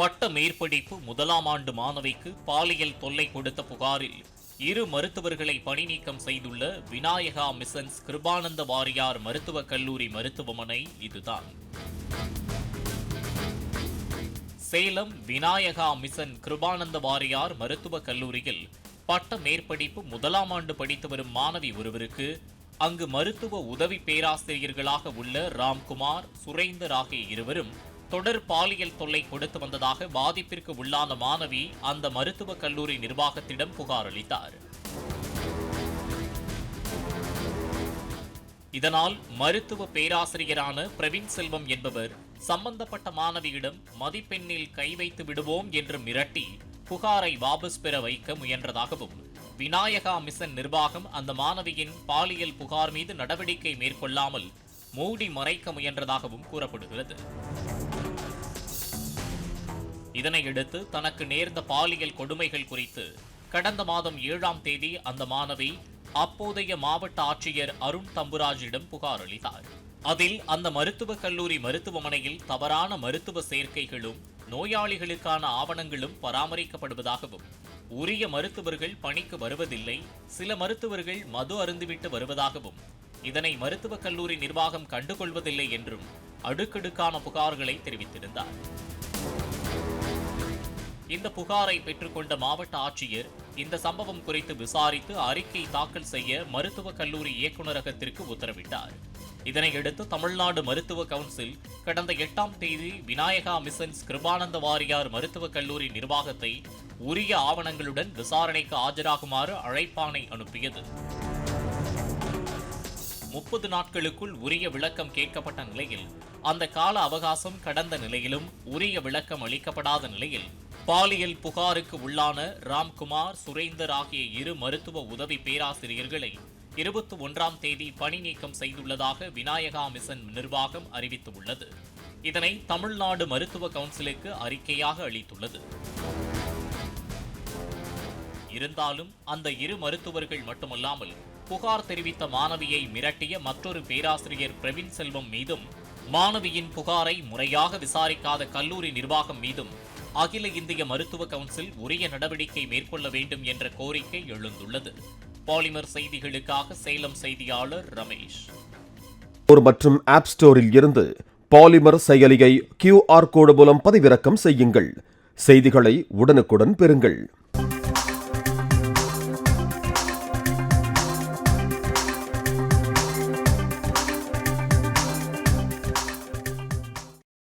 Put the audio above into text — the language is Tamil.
பட்ட மேற்படிப்பு முதலாம் ஆண்டு மாணவிக்கு பாலியல் தொல்லை கொடுத்த புகாரில் 2 மருத்துவர்களை பணி நீக்கம் செய்துள்ள விநாயகா மிஷன்ஸ் கிருபானந்த வாரியார் மருத்துவக் கல்லூரி மருத்துவமனை இதுதான். சேலம் விநாயகா மிஷன் கிருபானந்த வாரியார் மருத்துவக் கல்லூரியில் பட்ட மேற்படிப்பு முதலாம் ஆண்டு படித்து வரும் மாணவி ஒருவருக்கு அங்கு மருத்துவ உதவி பேராசிரியர்களாக உள்ள ராம்குமார், சுரேந்தர் ஆகிய இருவரும் தொடர் பாலியல் தொல்லை கொடுத்து வந்ததாக பாதிப்பிற்கு உள்ளான மாணவி அந்த மருத்துவக் கல்லூரி நிர்வாகத்திடம் புகார் அளித்தார். இதனால் மருத்துவ பேராசிரியரான பிரவீன் செல்வம் என்பவர் சம்பந்தப்பட்ட மாணவியிடம் மதிப்பெண்ணில் கை வைத்து விடுவோம் என்று மிரட்டி புகாரை வாபஸ் பெற வைக்க முயன்றதாகவும், விநாயகா மிஷன் நிர்வாகம் அந்த மாணவியின் பாலியல் புகார் மீது நடவடிக்கை மேற்கொள்ளாமல் மூடி மறைக்க முயன்றதாகவும் கூறப்படுகிறது. இதனையடுத்து தனக்கு நேர்ந்த பாலியல் கொடுமைகள் குறித்து கடந்த மாதம் 7ஆம் தேதி அந்த மாணவி அப்போதைய மாவட்ட ஆட்சியர் அருண் தம்புராஜிடம் புகார் அளித்தார். அதில் அந்த மருத்துவக் கல்லூரி மருத்துவமனையில் தவறான மருத்துவ சேர்க்கைகளும் நோயாளிகளுக்கான ஆவணங்களும் பராமரிக்கப்படுவதாகவும், உரிய மருத்துவர்கள் பணிக்கு வருவதில்லை, சில மருத்துவர்கள் மது அருந்திவிட்டு வருவதாகவும், இதனை மருத்துவக் கல்லூரி நிர்வாகம் கண்டுகொள்வதில்லை என்றும் அடுக்கடுக்கான புகார்களை தெரிவித்திருந்தார். இந்த புகாரை பெற்றுக்கொண்ட மாவட்ட ஆட்சியர் இந்த சம்பவம் குறித்து விசாரித்து அறிக்கை தாக்கல் செய்ய மருத்துவக் கல்லூரி இயக்குநரகத்திற்கு உத்தரவிட்டார். இதனையடுத்து தமிழ்நாடு மருத்துவ கவுன்சில் கடந்த 8ஆம் தேதி விநாயகா மிஷன்ஸ் கிருபானந்த வாரியார் மருத்துவக் கல்லூரி நிர்வாகத்தை உரிய ஆவணங்களுடன் விசாரணைக்கு ஆஜராகுமாறு அழைப்பாணை அனுப்பியது. 30 நாட்களுக்குள் உரிய விளக்கம் கேட்கப்பட்ட நிலையில் அந்த கால அவகாசம் கடந்த நிலையிலும் உரிய விளக்கம் அளிக்கப்படாத நிலையில் பாலியல் புகாருக்கு உள்ளான ராம்குமார், சுரேந்தர் ஆகிய 2 மருத்துவ உதவி பேராசிரியர்களை 21ஆம் தேதி பணி நீக்கம் செய்துள்ளதாக விநாயகா மிஷன் நிர்வாகம் அறிவித்துள்ளது. இதனை தமிழ்நாடு மருத்துவ கவுன்சிலுக்கு அறிக்கையாக அளித்துள்ளது. இருந்தாலும் அந்த 2 மருத்துவர்கள் மட்டுமல்லாமல் புகார் தெரிவித்த மாணவியை மிரட்டிய மற்றொரு பேராசிரியர் பிரவீன் செல்வம் மீதும், மாணவியின் புகாரை முறையாக விசாரிக்காத கல்லூரி நிர்வாகம் மீதும் அகில இந்திய மருத்துவ கவுன்சில் உரிய நடவடிக்கை மேற்கொள்ள வேண்டும் என்ற கோரிக்கை எழுந்துள்ளது. பாலிமர் செய்திகளுக்காக சேலம் செய்தியாளர் ரமேஷ். மற்றும் ஆப் ஸ்டோரில் இருந்து பாலிமர் செயலியை QR கோடு மூலம் பதிவிறக்கம் செய்யுங்கள். செய்திகளை உடனுக்குடன் பெறுங்கள்.